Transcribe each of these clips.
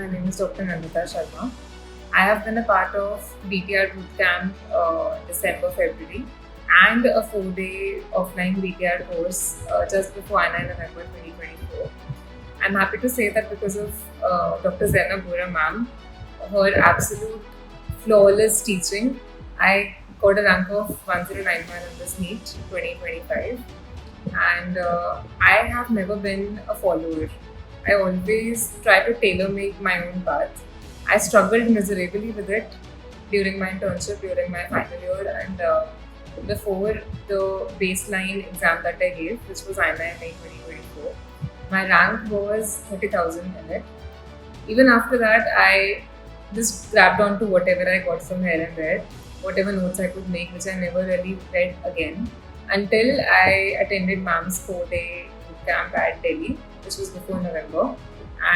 My name is Dr. Nandita Sharma. I have been a part of BTR Bootcamp December, February, and a 4-day offline BTR course just before 9 November 2024. I'm happy to say that because of Dr. Zainab Bora ma'am, her absolute flawless teaching, I got a rank of 1091 in this NEET 2025. And I have never been a follower. I always try to tailor make my own path. I struggled miserably with it during my internship, during my final year, and before the baseline exam that I gave, which was IMI 2024. My rank was 30,000 in it. Even after that, I just grabbed onto whatever I got from here and there, whatever notes I could make, which I never really read again until I attended ma'am's 4-day boot camp at Delhi, which was before November,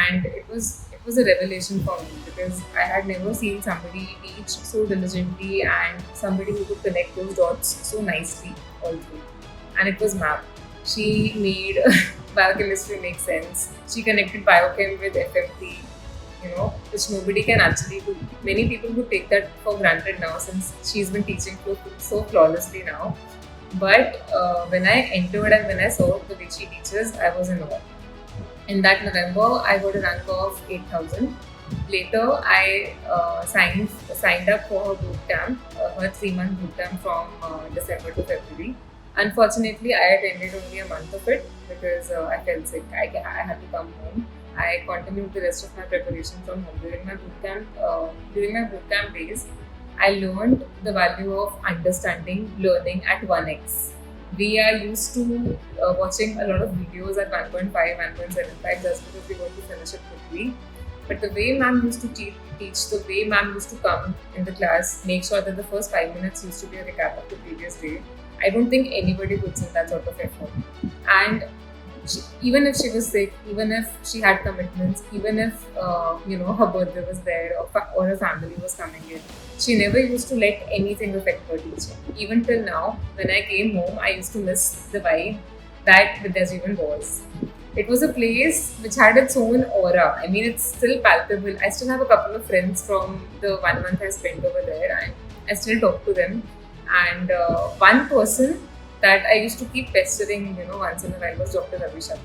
and it was a revelation for me because I had never seen somebody teach so diligently and somebody who could connect those dots so nicely all through. And it was ma'am. She made biochemistry make sense. She connected biochem with FMT, which nobody can actually do. Many people would take that for granted now since she's been teaching so flawlessly now. But when I entered and when I saw the way she teaches, I was in awe. In that November, I got a rank of 8,000. Later, I signed up for her boot camp, her 3-month boot camp from December to February. Unfortunately, I attended only a month of it because I felt sick. I had to come home. I continued the rest of my preparation from home during my boot camp. During my boot camp days, I learned the value of understanding learning at 1x. We are used to watching a lot of videos at 1.5, 1.75 just because we want to finish it quickly. But the way ma'am used to teach, the way ma'am used to come in the class, make sure that the first 5 minutes used to be a recap of the previous day. I don't think anybody puts in that sort of effort. And even if she was sick, even if she had commitments, even if her birthday was there or her family was coming in, she never used to let anything affect her teaching. Even till now, when I came home, I used to miss the vibe that Vidyajeevan was. It was a place which had its own aura. I mean, it's still palpable. I still have a couple of friends from the 1 month I spent over there, and I still talk to them. And one person that I used to keep pestering, once in a while was Dr. Ravi Sharma.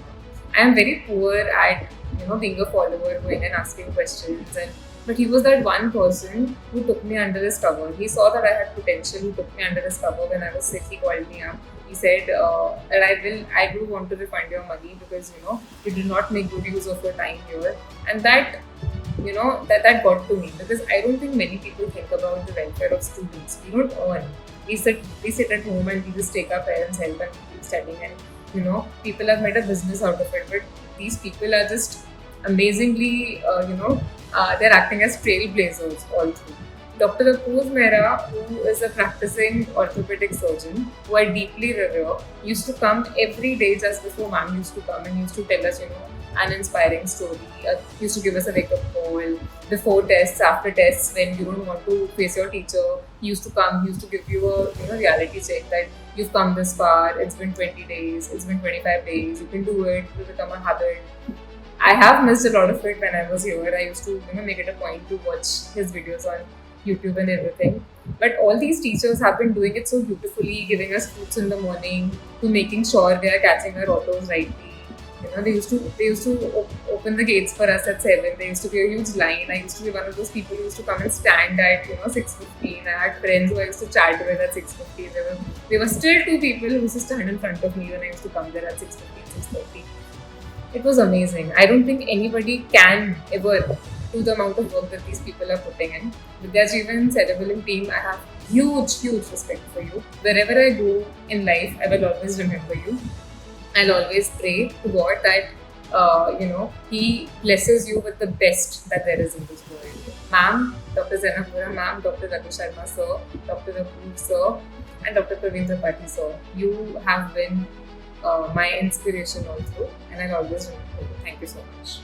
I am very poor at, being a follower, going and asking questions, but he was that one person who took me under his cover. He saw that I had potential. He took me under his cover when I was sick. He called me up. He said that I do want to refund your money because you did not make good use of your time here, and that that got to me because I don't think many people think about the welfare of students. We don't earn. We sit at home and we just take our parents' help and keep studying, and people have made a business out of it. But these people are just amazingly they're acting as trailblazers all through. Dr. Apurv Mehra, who is a practicing orthopedic surgeon, who I deeply revere, used to come every day just before ma'am used to come and used to tell us, an inspiring story. Used to give us a wake-up call before tests, after tests, when you don't want to face your teacher. He used to come, he used to give you a reality check that you've come this far, it's been 20 days, it's been 25 days, you can do it, it will become a habit. I have missed a lot of it when I was here. I used to make it a point to watch his videos on YouTube and everything. But all these teachers have been doing it so beautifully, giving us fruits in the morning, to making sure we are catching our autos rightly. They used to open the gates for us at 7. There used to be a huge line. I used to be one of those people who used to come and stand at 6:15. I had friends who I used to chat with at 6:15. There were still 2 people who used to stand in front of me when I used to come there at 6:15, 6:30. It was amazing. I don't think anybody can ever do the amount of work that these people are putting in. Vidyajeevan Cerebellum team, I have huge respect for you. Wherever I go in life, I will always remember you. I'll always pray to God that He blesses you with the best that there is in this world. Ma'am, Dr. Zainab Bora ma'am, Dr. Ravi Sharma sir, Dr. Apurv sir, and Dr. Praveen Tripathi sir, you have been my inspiration all through, and I'll always remember you. Thank you so much.